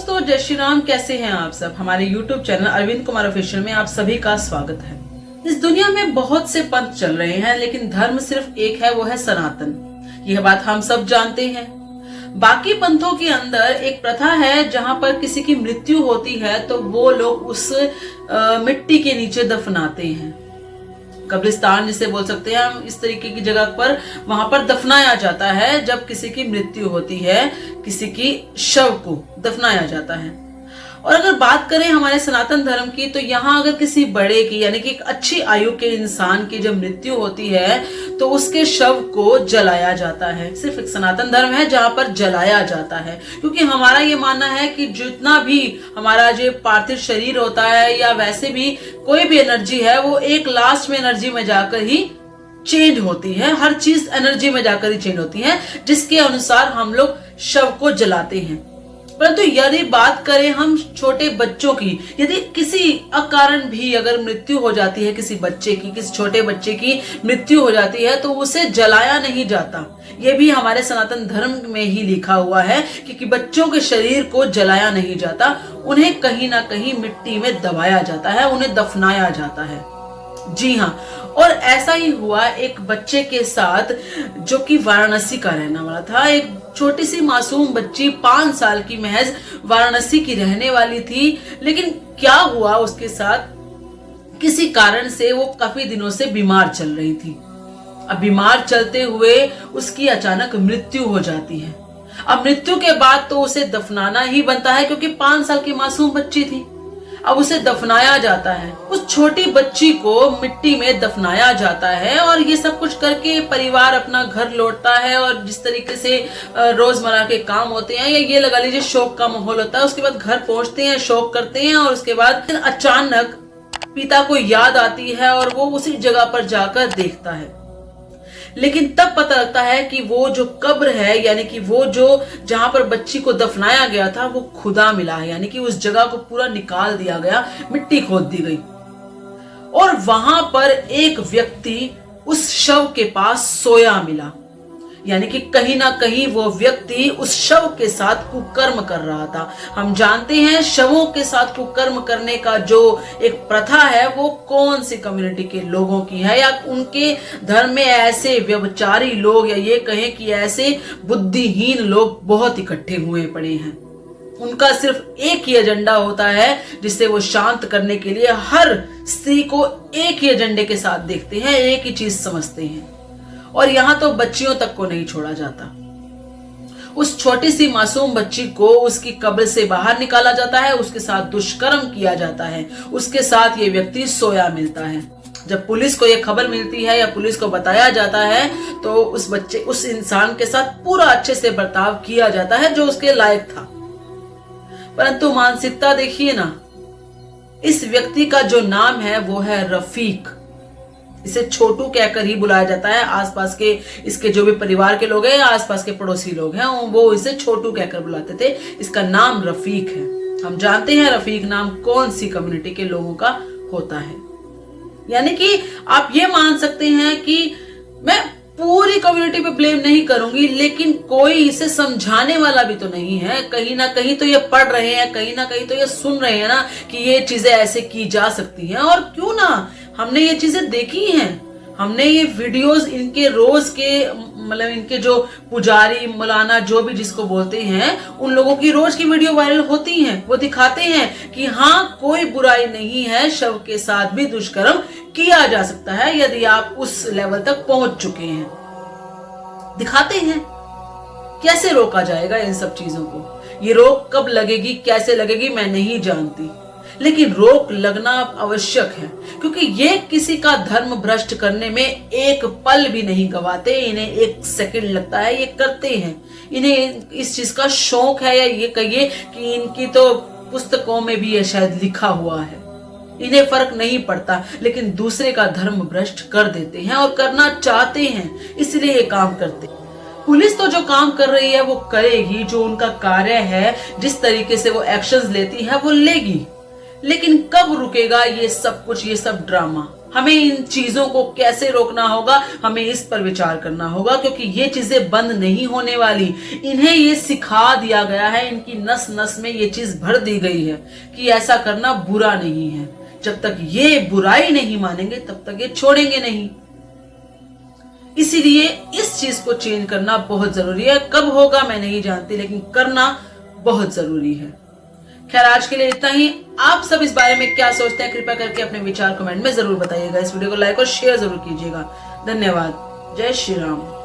दोस्तों, जय श्री राम। कैसे हैं आप सब। हमारे YouTube channel Arvind Kumar official में आप सभी का स्वागत है। इस दुनिया में बहुत से पंथ चल रहे हैं, लेकिन धर्म सिर्फ एक है, वो है सनातन। यह बात हम सब जानते हैं। बाकी पंथों के अंदर एक प्रथा है, जहां पर किसी की मृत्यु होती है तो वो लोग उस मिट्टी के नीचे दफनाते हैं। कब्रिस्तान जिसे बोल सकते हैं हम, इस तरीके की जगह पर वहां पर दफनाया जाता है। जब किसी की मृत्यु होती है, किसी की शव को दफनाया जाता है। और अगर बात करें हमारे सनातन धर्म की, तो यहाँ अगर किसी बड़े की यानी कि एक अच्छी आयु के इंसान की जब मृत्यु होती है तो उसके शव को जलाया जाता है। सिर्फ एक सनातन धर्म है जहां पर जलाया जाता है, क्योंकि हमारा ये मानना है कि जितना भी हमारा जो पार्थिव शरीर होता है या वैसे भी कोई भी एनर्जी है, वो एक लास्ट में एनर्जी में जाकर ही चेंज होती है। हर चीज एनर्जी में जाकर ही चेंज होती है, जिसके अनुसार हम लोग शव को जलाते हैं। परंतु यदि बात करें हम छोटे बच्चों की, यदि किसी अकारण भी अगर मृत्यु हो जाती है किसी बच्चे की, किसी छोटे बच्चे की मृत्यु हो जाती है, तो उसे जलाया नहीं जाता। ये भी हमारे सनातन धर्म में ही लिखा हुआ है कि बच्चों के शरीर को जलाया नहीं जाता, उन्हें कहीं ना कहीं मिट्टी में दबाया जाता है, उन्हें दफनाया जाता है। जी हाँ, और ऐसा ही हुआ एक बच्चे के साथ जो कि वाराणसी का रहने वाला था। एक छोटी सी मासूम बच्ची 5 साल की महज वाराणसी की रहने वाली थी। लेकिन क्या हुआ उसके साथ, किसी कारण से वो काफी दिनों से बीमार चल रही थी। अब बीमार चलते हुए उसकी अचानक मृत्यु हो जाती है। अब मृत्यु के बाद तो उसे दफनाना ही बनता है, क्योंकि 5 साल की मासूम बच्ची थी। अब उसे दफनाया जाता है, उस छोटी बच्ची को मिट्टी में दफनाया जाता है। और ये सब कुछ करके परिवार अपना घर लौटता है, और जिस तरीके से रोजमर्रा के काम होते हैं, या ये लगा लीजिए शोक का माहौल होता है, उसके बाद घर पहुंचते हैं, शोक करते हैं, और उसके बाद अचानक पिता को याद आती है और वो उसी जगह पर जाकर देखता है। लेकिन तब पता लगता है कि वो जो कब्र है, यानी कि वो जो जहां पर बच्ची को दफनाया गया था, वो खुदा मिला है। यानी कि उस जगह को पूरा निकाल दिया गया, मिट्टी खोद दी गई, और वहां पर एक व्यक्ति उस शव के पास सोया मिला। यानी कि कहीं ना कहीं वो व्यक्ति उस शव के साथ कुकर्म कर रहा था। हम जानते हैं शवों के साथ कुकर्म करने का जो एक प्रथा है, वो कौन सी कम्युनिटी के लोगों की है, या उनके धर्म में ऐसे व्यभिचारी लोग, या ये कहें कि ऐसे बुद्धिहीन लोग बहुत इकट्ठे हुए पड़े हैं। उनका सिर्फ एक ही एजेंडा होता है, जिससे वो शांत करने के लिए हर स्त्री को एक ही एजेंडे के साथ देखते हैं, एक ही चीज समझते हैं। और यहां तो बच्चियों तक को नहीं छोड़ा जाता। उस छोटी सी मासूम बच्ची को उसकी कब्र से बाहर निकाला जाता है, उसके साथ दुष्कर्म किया जाता है, उसके साथ ये व्यक्ति सोया मिलता है। जब पुलिस को ये खबर मिलती है या पुलिस को बताया जाता है, तो उस इंसान के साथ पूरा अच्छे से बर्ताव किया जाता है, जो उसके लायक था। परंतु मानसिकता देखिए ना, इस व्यक्ति का जो नाम है वो है रफीक। इसे छोटू कहकर ही बुलाया जाता है। आसपास के इसके जो भी परिवार के लोग हैं, आसपास के पड़ोसी लोग हैं, वो इसे छोटू कहकर बुलाते थे। इसका नाम रफीक है। हम जानते हैं रफीक नाम कौन सी कम्युनिटी के लोगों का होता है। यानी कि आप ये मान सकते हैं कि मैं पूरी कम्युनिटी पे ब्लेम नहीं करूंगी, लेकिन कोई इसे समझाने वाला भी तो नहीं है। कहीं ना कहीं तो ये पढ़ रहे हैं, कहीं ना कहीं तो ये सुन रहे हैं ना कि ये चीजें ऐसे की जा सकती हैं। और क्यों ना, हमने ये चीजें देखी हैं, हमने ये वीडियोस इनके रोज के, मतलब इनके जो पुजारी मौलाना जो भी जिसको बोलते हैं, उन लोगों की रोज की वीडियो वायरल होती हैं। वो दिखाते हैं कि हाँ, कोई बुराई नहीं है, शव के साथ भी दुष्कर्म किया जा सकता है यदि आप उस लेवल तक पहुंच चुके हैं। दिखाते हैं। कैसे रोका जाएगा इन सब चीजों को? ये रोक कब लगेगी, कैसे लगेगी, मैं नहीं जानती, लेकिन रोक लगना आवश्यक है, क्योंकि ये किसी का धर्म भ्रष्ट करने में एक पल भी नहीं गवाते। इन्हें 1 सेकंड लगता है, ये करते हैं। इन्हें इस चीज का शौक है, या ये कहिए कि इनकी तो पुस्तकों में भी ये शायद लिखा हुआ है। इन्हें फर्क नहीं पड़ता, लेकिन दूसरे का धर्म भ्रष्ट कर देते हैं और करना चाहते हैं, इसलिए ये काम करते हैं। पुलिस तो जो काम कर रही है वो करेगी, जो उनका कार्य है, जिस तरीके से वो एक्शंस लेती है वो लेगी। लेकिन कब रुकेगा ये सब कुछ, ये सब ड्रामा? हमें इन चीजों को कैसे रोकना होगा, हमें इस पर विचार करना होगा, क्योंकि ये चीजें बंद नहीं होने वाली। इन्हें ये सिखा दिया गया है, इनकी नस नस में ये चीज भर दी गई है कि ऐसा करना बुरा नहीं है। जब तक ये बुराई नहीं मानेंगे तब तक ये छोड़ेंगे नहीं। इसीलिए इस चीज को चेंज करना बहुत जरूरी है। कब होगा मैं नहीं जानती, लेकिन करना बहुत जरूरी है। खैर, आज के लिए इतना ही। आप सब इस बारे में क्या सोचते हैं, कृपया करके अपने विचार कमेंट में जरूर बताइएगा। इस वीडियो को लाइक और शेयर जरूर कीजिएगा। धन्यवाद। जय श्री राम।